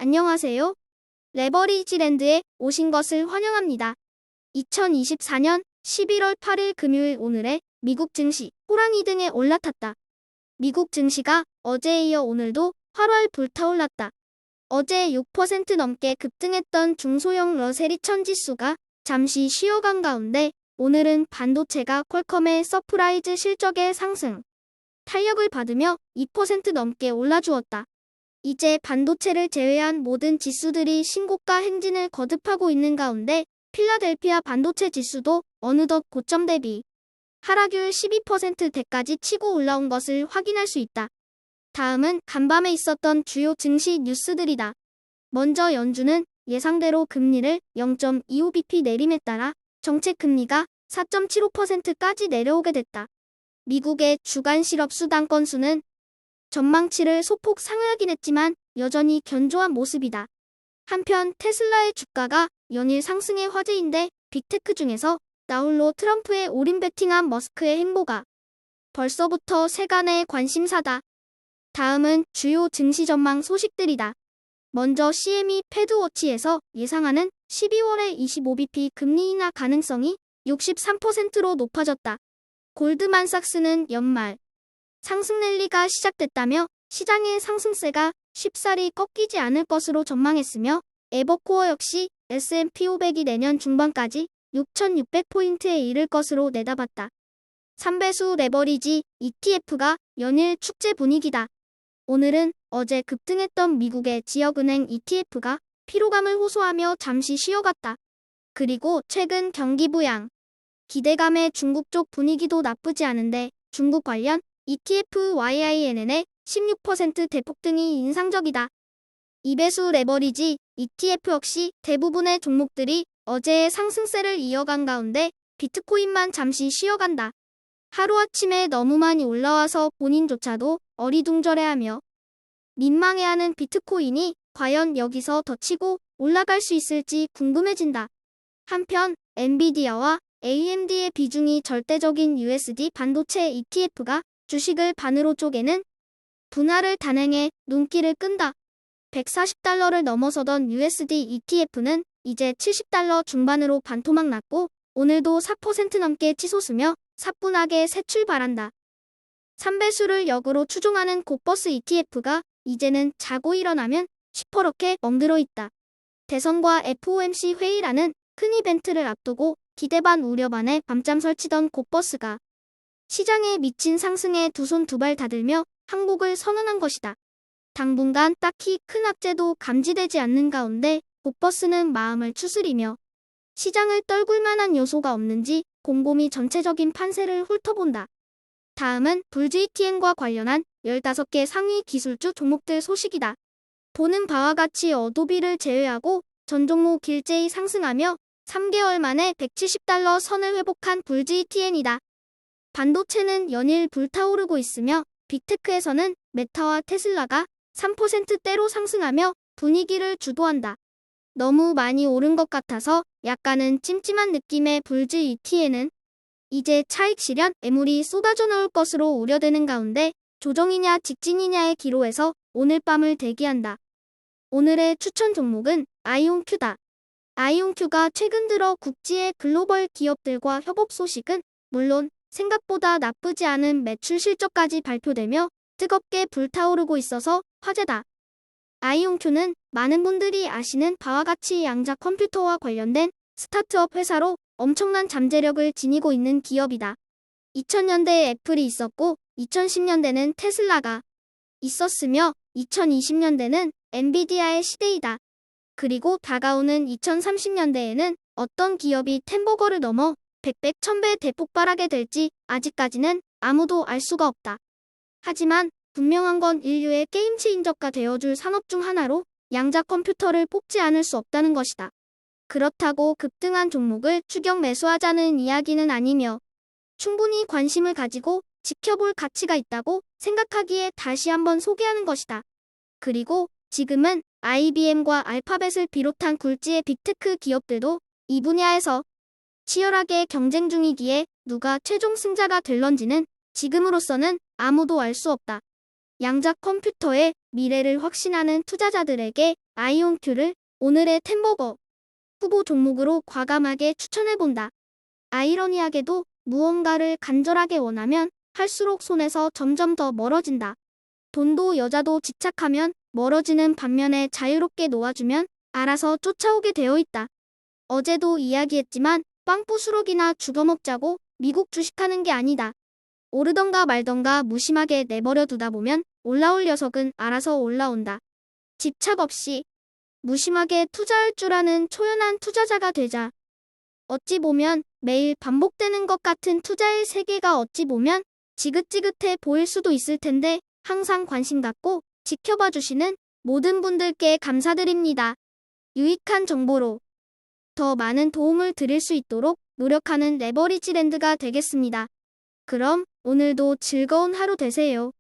안녕하세요. 레버리지랜드에 오신 것을 환영합니다. 2024년 11월 8일 금요일 오늘의 미국 증시 호랑이 등에 올라탔다. 미국 증시가 어제에 이어 오늘도 활활 불타올랐다. 어제 6% 넘게 급등했던 중소형 러셀 2000 지수가 잠시 쉬어간 가운데 오늘은 반도체가 퀄컴의 서프라이즈 실적의 상승, 탄력을 받으며 2% 넘게 올라주었다. 이제 반도체를 제외한 모든 지수들이 신고가 행진을 거듭하고 있는 가운데 필라델피아 반도체 지수도 어느덧 고점 대비 하락률 12%대까지 치고 올라온 것을 확인할 수 있다. 다음은 간밤에 있었던 주요 증시 뉴스들이다. 먼저 연준은 예상대로 금리를 0.25bp 내림에 따라 정책 금리가 4.75%까지 내려오게 됐다. 미국의 주간 실업 수당 건수는 전망치를 소폭 상회하긴 했지만 여전히 견조한 모습이다. 한편 테슬라의 주가가 연일 상승의 화제인데 빅테크 중에서 나홀로 트럼프에 올인 베팅한 머스크의 행보가 벌써부터 세간의 관심사다. 다음은 주요 증시 전망 소식들이다. 먼저 CME 패드워치에서 예상하는 12월의 25bp 금리 인하 가능성이 63%로 높아졌다. 골드만삭스는 연말 상승 랠리가 시작됐다며 시장의 상승세가 쉽사리 꺾이지 않을 것으로 전망했으며 에버코어 역시 S&P 500이 내년 중반까지 6,600포인트에 이를 것으로 내다봤다. 3배수 레버리지 ETF가 연일 축제 분위기다. 오늘은 어제 급등했던 미국의 지역은행 ETF가 피로감을 호소하며 잠시 쉬어갔다. 그리고 최근 경기 부양, 기대감의 중국 쪽 분위기도 나쁘지 않은데 중국 관련 ETF YINN의 16% 대폭등이 인상적이다. 2배수 레버리지 ETF 역시 대부분의 종목들이 어제의 상승세를 이어간 가운데 비트코인만 잠시 쉬어간다. 하루아침에 너무 많이 올라와서 본인조차도 어리둥절해하며 민망해하는 비트코인이 과연 여기서 더 치고 올라갈 수 있을지 궁금해진다. 한편 엔비디아와 AMD의 비중이 절대적인 USD 반도체 ETF가 주식을 반으로 쪼개는 분할을 단행해 눈길을 끈다. 140달러를 넘어서던 USD ETF는 이제 70달러 중반으로 반토막 났고 오늘도 4% 넘게 치솟으며 사뿐하게 새 출발한다. 3배수를 역으로 추종하는 고버스 ETF가 이제는 자고 일어나면 시퍼렇게 멍들어 있다. 대선과 FOMC 회의라는 큰 이벤트를 앞두고 기대 반 우려 반에 밤잠 설치던 고버스가 시장에 미친 상승에 두 손 두 발 다들며 항복을 선언한 것이다. 당분간 딱히 큰 악재도 감지되지 않는 가운데 고버스는 마음을 추스리며 시장을 떨굴 만한 요소가 없는지 곰곰이 전체적인 판세를 훑어본다. 다음은 불GTN과 관련한 15개 상위 기술주 종목들 소식이다. 보는 바와 같이 어도비를 제외하고 전 종목 길제이 상승하며 3개월 만에 170달러 선을 회복한 불GTN이다. 반도체는 연일 불타오르고 있으며 빅테크에서는 메타와 테슬라가 3%대로 상승하며 분위기를 주도한다. 너무 많이 오른 것 같아서 약간은 찜찜한 느낌의 불GTN은 이제 차익 실현 매물이 쏟아져 나올 것으로 우려되는 가운데 조정이냐 직진이냐의 기로에서 오늘 밤을 대기한다. 오늘의 추천 종목은 아이온큐다. 아이온큐가 최근 들어 국지의 글로벌 기업들과 협업 소식은 물론 생각보다 나쁘지 않은 매출 실적까지 발표되며 뜨겁게 불타오르고 있어서 화제다. 아이온큐는 많은 분들이 아시는 바와 같이 양자 컴퓨터와 관련된 스타트업 회사로 엄청난 잠재력을 지니고 있는 기업이다. 2000년대에 애플이 있었고 2010년대는 테슬라가 있었으며 2020년대는 엔비디아의 시대이다. 그리고 다가오는 2030년대에는 어떤 기업이 템버거를 넘어 100배, 1000배 대폭발하게 될지 아직까지는 아무도 알 수가 없다. 하지만 분명한 건 인류의 게임 체인저가 되어줄 산업 중 하나로 양자 컴퓨터를 뽑지 않을 수 없다는 것이다. 그렇다고 급등한 종목을 추격 매수하자는 이야기는 아니며 충분히 관심을 가지고 지켜볼 가치가 있다고 생각하기에 다시 한번 소개하는 것이다. 그리고 지금은 IBM과 알파벳을 비롯한 굴지의 빅테크 기업들도 이 분야에서 치열하게 경쟁 중이기에 누가 최종 승자가 될런지는 지금으로서는 아무도 알 수 없다. 양자 컴퓨터의 미래를 확신하는 투자자들에게 아이온큐를 오늘의 템버거 후보 종목으로 과감하게 추천해본다. 아이러니하게도 무언가를 간절하게 원하면 할수록 손에서 점점 더 멀어진다. 돈도 여자도 집착하면 멀어지는 반면에 자유롭게 놓아주면 알아서 쫓아오게 되어 있다. 어제도 이야기했지만 빵 부스러기나 죽어먹자고 미국 주식하는 게 아니다. 오르던가 말던가 무심하게 내버려 두다 보면 올라올 녀석은 알아서 올라온다. 집착 없이 무심하게 투자할 줄 아는 초연한 투자자가 되자. 어찌 보면 매일 반복되는 것 같은 투자의 세계가 어찌 보면 지긋지긋해 보일 수도 있을 텐데 항상 관심 갖고 지켜봐 주시는 모든 분들께 감사드립니다. 유익한 정보로 더 많은 도움을 드릴 수 있도록 노력하는 레버리지랜드가 되겠습니다. 그럼 오늘도 즐거운 하루 되세요.